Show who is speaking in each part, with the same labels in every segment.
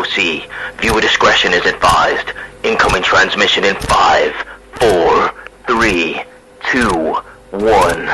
Speaker 1: OC. Viewer discretion is advised. Incoming transmission in 5, 4, 3, 2, 1.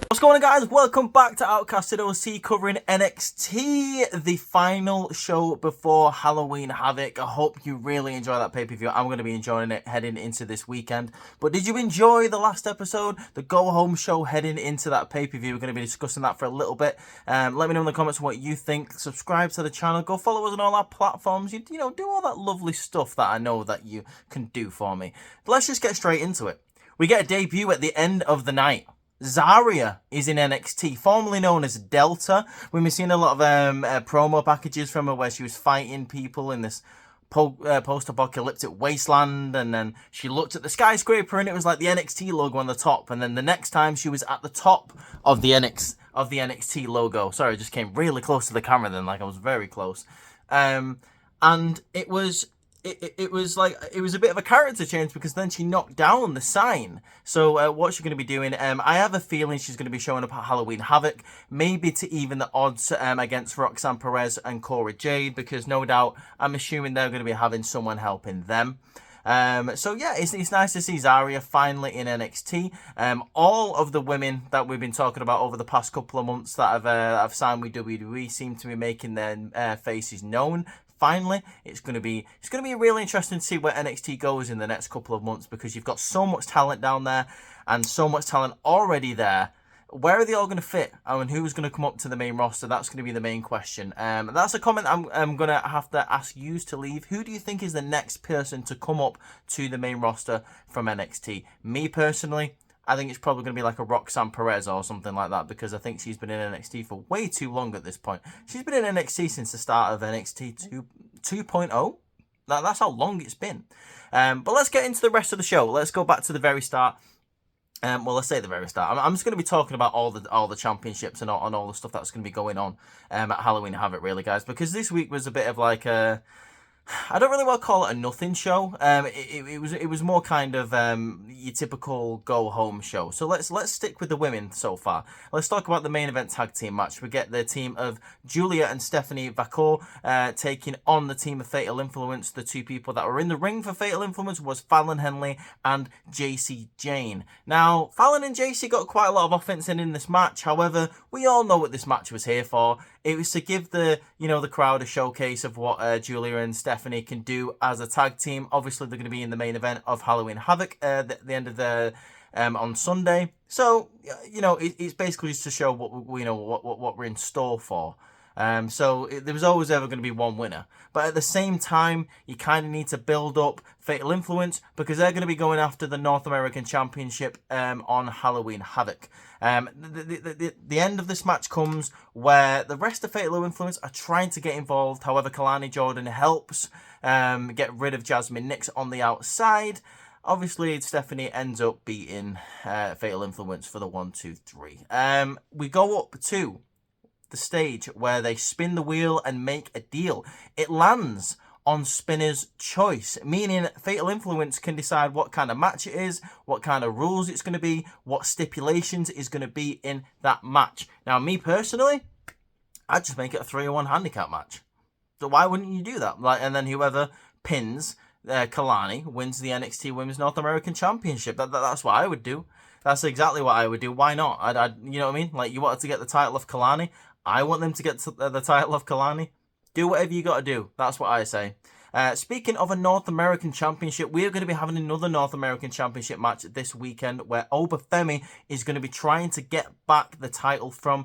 Speaker 2: What's going on, guys? Welcome back to Outcasted OC covering NXT, the final show before Halloween Havoc. I hope you really enjoy that pay-per-view. I'm going to be enjoying it heading into this weekend. But did you enjoy the last episode, the go-home show heading into that pay-per-view? We're going to be discussing that for a little bit. Let me know in the comments what you think. Subscribe to the channel. Go follow us on all our platforms. You know, do all that lovely stuff that I know that you can do for me. But let's just get straight into it. We get a debut at the end of the night. Zarya is in NXT, formerly known as Delta. We've been seeing a lot of promo packages from her where she was fighting people in this post-apocalyptic wasteland, and then she looked at the skyscraper and it was like the NXT logo on the top, and then the next time she was at the top of the NXT logo. Sorry, I just came really close to the camera then, like I was very close. And it was a bit of a character change because then she knocked down the sign. So what's she going to be doing? I have a feeling she's going to be showing up at Halloween Havoc, maybe to even the odds against Roxanne Perez and Cora Jade, because no doubt I'm assuming they're going to be having someone helping them. So yeah, it's nice to see Zarya finally in NXT. All of the women that we've been talking about over the past couple of months that have signed with WWE seem to be making their faces known. Finally, it's going to be really interesting to see where NXT goes in the next couple of months, because you've got so much talent down there and so much talent already there. Where are they all going to fit? And who's going to come up to the main roster? That's going to be the main question. That's a comment I'm going to have to ask you to leave. Who do you think is the next person to come up to the main roster from NXT? Me personally, I think it's probably going to be like a Roxanne Perez or something like that, because I think she's been in NXT for way too long at this point. She's been in NXT since the start of NXT 2.0. That's how long it's been. But let's get into the rest of the show. Let's go back to the very start. Well, let's say at the very start. I'm just going to be talking about all the championships and all the stuff that's going to be going on at Halloween Havoc, really, guys, because this week was a bit of like a... I don't really want to call it a nothing show. It was more kind of your typical go home show. So let's stick with the women so far. Let's talk about the main event tag team match. We get the team of Julia and Stephanie Vaquer taking on the team of Fatal Influence. The two people that were in the ring for Fatal Influence was Fallon Henley and JC Jane. Now, Fallon and JC got quite a lot of offense in this match. However, we all know what this match was here for. It was to give the crowd a showcase of what Julia and Stephanie can do as a tag team. Obviously, they're going to be in the main event of Halloween Havoc at the end of the on Sunday. So it's basically just to show what we're in store for. So there was always ever going to be one winner. But at the same time, you kind of need to build up Fatal Influence, because they're going to be going after the North American Championship on Halloween Havoc. The end of this match comes where the rest of Fatal Influence are trying to get involved. However, Kalani Jordan helps get rid of Jasmine Nix on the outside. Obviously, Stephanie ends up beating Fatal Influence for the 1, 2, 3. We go up to the stage where they spin the wheel and make a deal. It lands on Spinner's choice, meaning Fatal Influence can decide what kind of match it is, what kind of rules it's going to be, what stipulations is going to be in that match. Now, me personally, I'd just make it a 3-on-1 handicap match. So why wouldn't you do that? And then whoever pins Kalani wins the NXT Women's North American Championship. That's what I would do. That's exactly what I would do. Why not? I'd you know what I mean? Like, you wanted to get the title of Kalani. I want them to get the title of Kalani. Do whatever you got to do. That's what I say. Speaking of a North American Championship, we are going to be having another North American Championship match this weekend, where Obafemi is going to be trying to get back the title from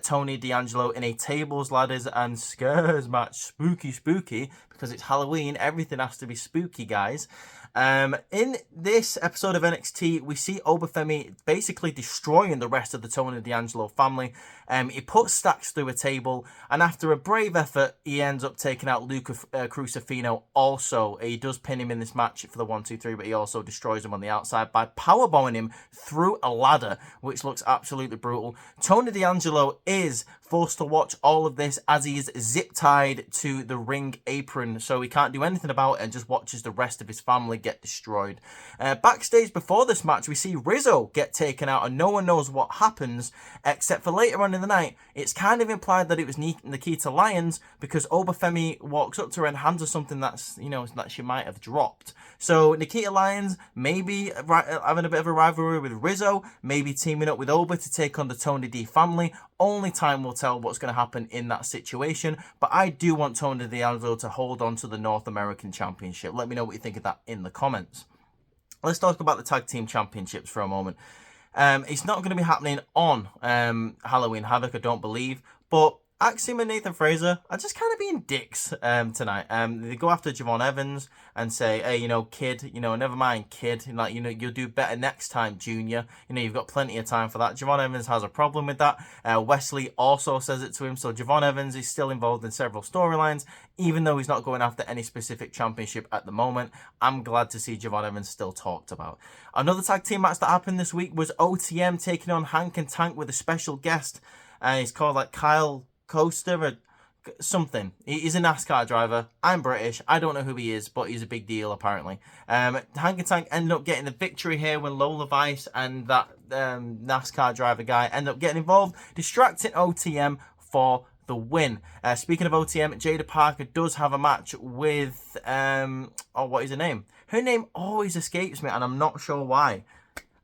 Speaker 2: Tony D'Angelo in a tables, ladders, and scares match. Spooky, because it's Halloween. Everything has to be spooky, guys. In this episode of NXT, we see Obafemi basically destroying the rest of the Tony D'Angelo family. He puts Stacks through a table, and after a brave effort, he ends up taking out Luca Crucifino also. He does pin him in this match for the 1, 2, 3, but he also destroys him on the outside by powerbombing him through a ladder, which looks absolutely brutal. Tony D'Angelo is forced to watch all of this as he is zip-tied to the ring apron, so he can't do anything about it and just watches the rest of his family get destroyed. Backstage before this match, we see Rizzo get taken out, and no one knows what happens, except for later on in the night, it's kind of implied that it was Nikita Lyons, because Obafemi walks up to her and hands her something that's, you know, that she might have dropped. So Nikita Lyons maybe having a bit of a rivalry with Rizzo, maybe teaming up with Oba to take on the Tony D family. Only time will tell what's going to happen in that situation, but I do want Tony D'Angelo to hold on to the North American Championship. Let me know what you think of that in the comments. Let's talk about the Tag Team Championships for a moment. It's not going to be happening on Halloween Havoc, I don't believe, but Axiom and Nathan Fraser are just kind of being dicks tonight. They go after Javon Evans and say, hey, you know, kid, you know, never mind, kid. Like, you know, you'll do better next time, Junior. You know, you've got plenty of time for that. Javon Evans has a problem with that. Wesley also says it to him. So Javon Evans is still involved in several storylines, even though he's not going after any specific championship at the moment. I'm glad to see Javon Evans still talked about. Another tag team match that happened this week was OTM taking on Hank and Tank with a special guest. He's called like Kyle Coaster or something. He's a NASCAR driver. I'm British. I don't know who he is, but he's a big deal apparently. Hank and Tank ended up getting the victory here when Lola Vice and that NASCAR driver guy end up getting involved, distracting OTM for the win. Speaking of OTM, Jada Parker does have a match with what is her name? Her name always escapes me and I'm not sure why.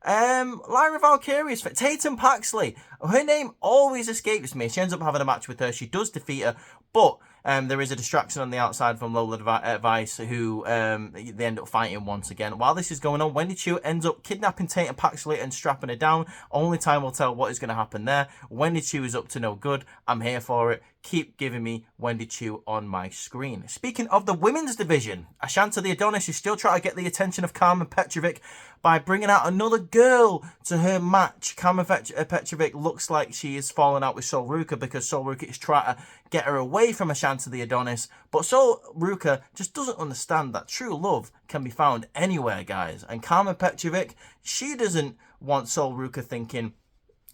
Speaker 2: Lyra Valkyrie's Tatum Paxley. Her name always escapes me. She ends up having a match with her. She does defeat her, but there is a distraction on the outside from Lola Vice, who they end up fighting once again. While this is going on, Wendy Chu ends up kidnapping Tatum Paxley and strapping her down. Only time will tell what is going to happen there. Wendy Chu is up to no good. I'm here for it. Keep giving me Wendy Chu on my screen. Speaking of the women's division, Ashanta the Adonis is still trying to get the attention of Carmen Petrovic by bringing out another girl to her match. Carmen Petrovic looks like she is falling out with Sol Ruka because Sol Ruka is trying to get her away from Ashanta the Adonis. But Sol Ruka just doesn't understand that true love can be found anywhere, guys. And Carmen Petrovic, she doesn't want Sol Ruka thinking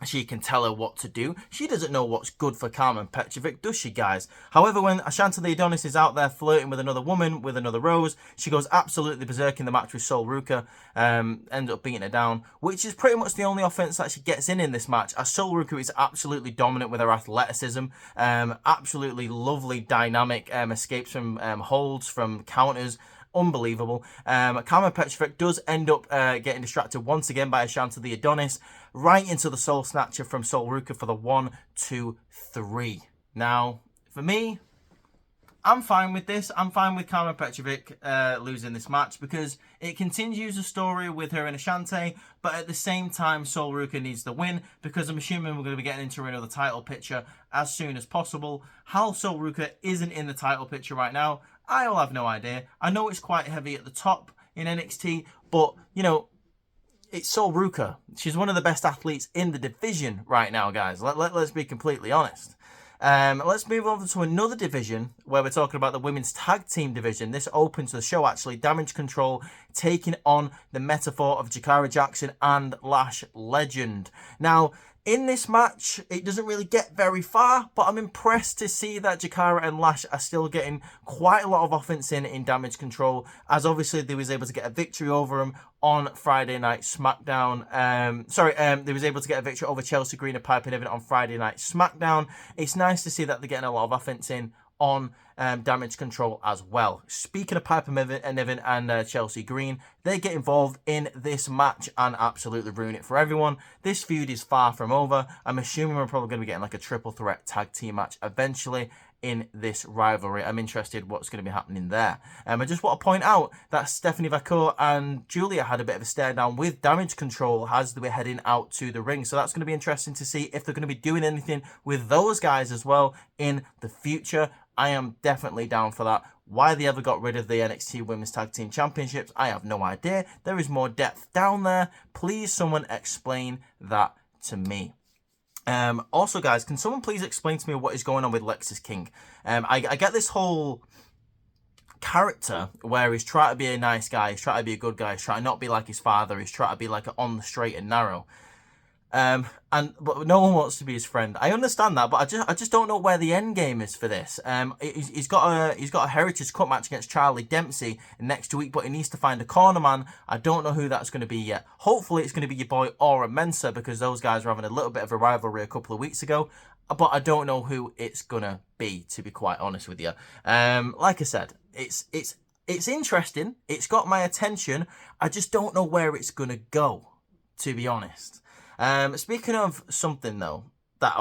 Speaker 2: she can tell her what to do. She doesn't know what's good for Carmen Petrovic, does she, guys? However, when Ashanta the Adonis is out there flirting with another woman, with another Rose, she goes absolutely berserk in the match with Sol Ruka, ends up beating her down, which is pretty much the only offense that she gets in this match, as Sol Ruka is absolutely dominant with her athleticism, absolutely lovely dynamic, escapes from holds, from counters, unbelievable. Carmen Petrovic does end up getting distracted once again by Ashanta the Adonis, right into the Soul Snatcher from Sol Ruka for the 1, 2, 3. Now, for me, I'm fine with this. I'm fine with Carmen Petrovic losing this match because it continues the story with her and Ashante, but at the same time, Sol Ruka needs the win because I'm assuming we're going to be getting into another title picture as soon as possible. How Sol Ruka isn't in the title picture right now, I'll have no idea. I know it's quite heavy at the top in NXT, but, you know, it's Sol Ruka. She's one of the best athletes in the division right now, guys. Let's be completely honest. Let's move on to another division where we're talking about the women's tag team division. This opens the show, actually. Damage Control taking on the Metaphor of Jakara Jackson and Lash Legend. Now, in this match, it doesn't really get very far, but I'm impressed to see that Jakara and Lash are still getting quite a lot of offense in Damage Control, as obviously they was able to get a victory over them on Friday Night SmackDown. They was able to get a victory over Chelsea Green and Piper Niven on Friday Night SmackDown. It's nice to see that they're getting a lot of offense in on Damage Control as well. Speaking of Piper Niven and Chelsea Green, they get involved in this match and absolutely ruin it for everyone. This feud is far from over. I'm assuming we're probably going to be getting like a triple threat tag team match eventually in this rivalry. I'm interested what's going to be happening there. I just want to point out that Stephanie Vacour and Julia had a bit of a stare down with Damage Control as they were heading out to the ring. So that's going to be interesting to see if they're going to be doing anything with those guys as well in the future. I am definitely down for that. Why they ever got rid of the NXT Women's Tag Team Championships, I have no idea. There is more depth down there. Please, someone explain that to me. Also, guys, can someone please explain to me what is going on with Lexis King? I get this whole character where he's trying to be a nice guy, he's trying to be a good guy, he's trying to not be like his father, he's trying to be like on the straight and narrow. But no one wants to be his friend. I understand that, but I just don't know where the end game is for this. He's got a Heritage Cup match against Charlie Dempsey next week, but he needs to find a corner man. I don't know who that's going to be yet. Hopefully, it's going to be your boy Aura Mensa, because those guys were having a little bit of a rivalry a couple of weeks ago. But I don't know who it's gonna be, to be quite honest with you. Like I said, it's interesting. It's got my attention. I just don't know where it's gonna go, to be honest. Speaking of something though that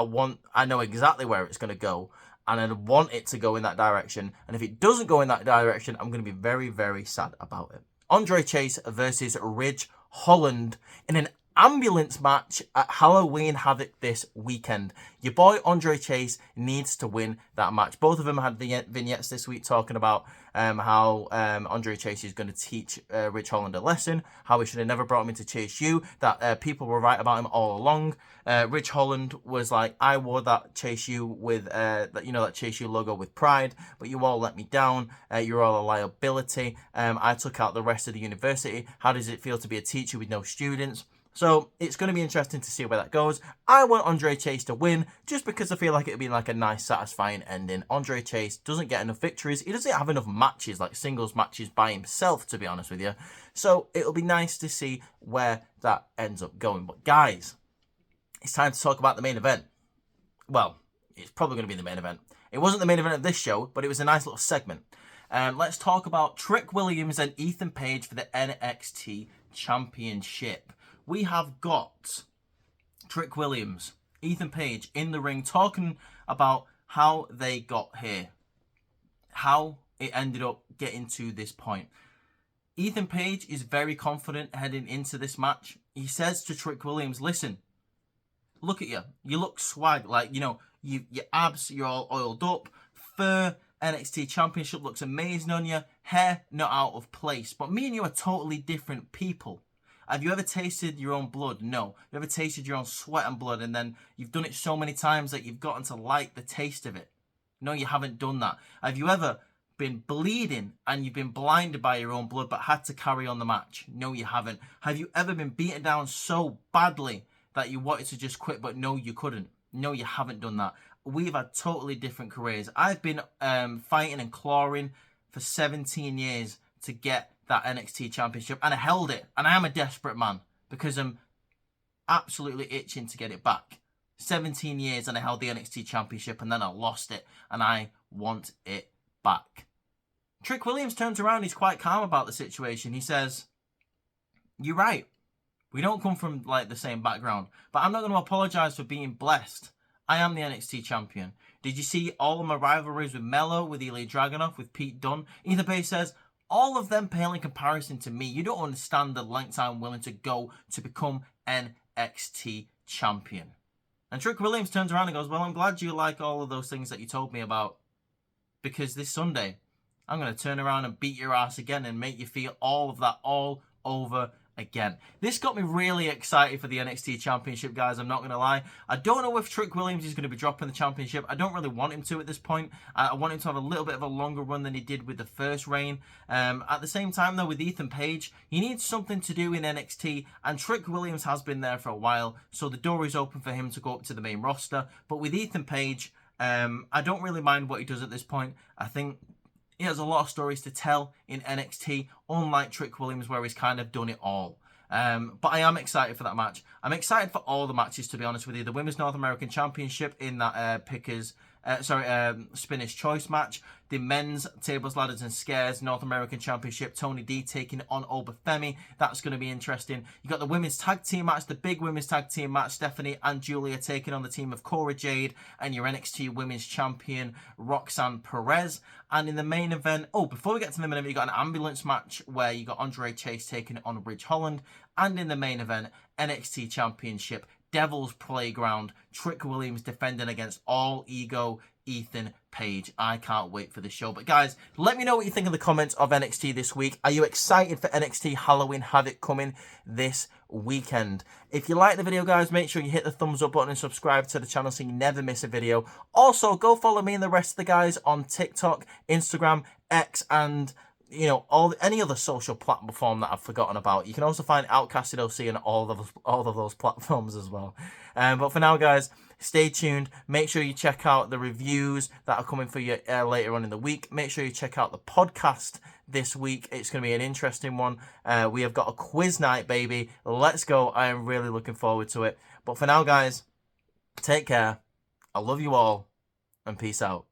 Speaker 2: I know exactly where it's gonna go, and I want it to go in that direction. And if it doesn't go in that direction, I'm gonna be very, very sad about it. Andre Chase versus Ridge Holland in an ambulance match at Halloween Havoc this weekend. Your boy Andre Chase needs to win that match. Both of them had vignettes this week talking about how Andre Chase is going to teach Ridge Holland a lesson, how he should have never brought him into Chase U, that people were right about him all along. Ridge Holland was like, I wore that Chase U with, that Chase U logo with pride, but you all let me down. You're all a liability. I took out the rest of the university. How does it feel to be a teacher with no students? So it's going to be interesting to see where that goes. I want Andre Chase to win just because I feel like it would be like a nice, satisfying ending. Andre Chase doesn't get enough victories. He doesn't have enough matches, like singles matches by himself, to be honest with you. So it'll be nice to see where that ends up going. But guys, it's time to talk about the main event. Well, it's probably going to be the main event. It wasn't the main event of this show, but it was a nice little segment. Let's talk about Trick Williams and Ethan Page for the NXT Championship. We have got Trick Williams, Ethan Page in the ring talking about how they got here, how it ended up getting to this point. Ethan Page is very confident heading into this match. He says to Trick Williams, listen, look at you. You look swag. Like, your abs, you're all oiled up. Fur, NXT Championship looks amazing on you. Hair, not out of place. But me and you are totally different people. Have you ever tasted your own blood? No. Have you ever tasted your own sweat and blood and then you've done it so many times that you've gotten to like the taste of it? No, you haven't done that. Have you ever been bleeding and you've been blinded by your own blood but had to carry on the match? No, you haven't. Have you ever been beaten down so badly that you wanted to just quit but no, you couldn't? No, you haven't done that. We've had totally different careers. I've been fighting and clawing for 17 years to get that NXT Championship, and I held it, and I am a desperate man because I'm absolutely itching to get it back. 17 years and I held the NXT Championship and then I lost it, and I want it back. Trick Williams turns around, he's quite calm about the situation. He says, you're right, we don't come from like the same background, but I'm not going to apologise for being blessed. I am the NXT Champion. Did you see all of my rivalries with Mello, with Ilya Dragunov, with Pete Dunne? Ethan Page says, all of them pale in comparison to me. You don't understand the lengths I'm willing to go to become NXT Champion. And Trick Williams turns around and goes, well, I'm glad you like all of those things that you told me about, because this Sunday, I'm going to turn around and beat your ass again and make you feel all of that all over again. This got me really excited for the NXT Championship, guys. I'm not going to lie. I don't know if Trick Williams is going to be dropping the championship. I don't really want him to at this point. I want him to have a little bit of a longer run than he did with the first reign. At the same time, though, with Ethan Page, he needs something to do in NXT, and Trick Williams has been there for a while, so the door is open for him to go up to the main roster. But with Ethan Page, I don't really mind what he does at this point. I think he has a lot of stories to tell in NXT, unlike Trick Williams, where he's kind of done it all. But I am excited for that match. I'm excited for all the matches, to be honest with you. The Women's North American Championship in that Spinner's Choice match. The Men's Tables, Ladders and Scares North American Championship. Tony D taking on Obafemi. That's going to be interesting. You got the Women's Tag Team match, the big Women's Tag Team match. Stephanie and Julia taking on the team of Cora Jade and your NXT Women's Champion, Roxanne Perez. And in the main event, before we get to the main event, you got an ambulance match where you got Andre Chase taking on Ridge Holland. And in the main event, NXT Championship, Devil's Playground, Trick Williams defending against All Ego Ethan Page. I can't wait for the show. But guys, let me know what you think in the comments of NXT this week. Are you excited for NXT Halloween Havoc coming this weekend? If you like the video, guys, make sure you hit the thumbs up button and subscribe to the channel so you never miss a video. Also, go follow me and the rest of the guys on TikTok, Instagram, X, and you know, any other social platform that I've forgotten about. You can also find Outcasted OC on all of those platforms as well. But for now, guys, stay tuned. Make sure you check out the reviews that are coming for you later on in the week. Make sure you check out the podcast this week. It's going to be an interesting one. We have got a quiz night, baby. Let's go. I am really looking forward to it. But for now, guys, take care. I love you all, and peace out.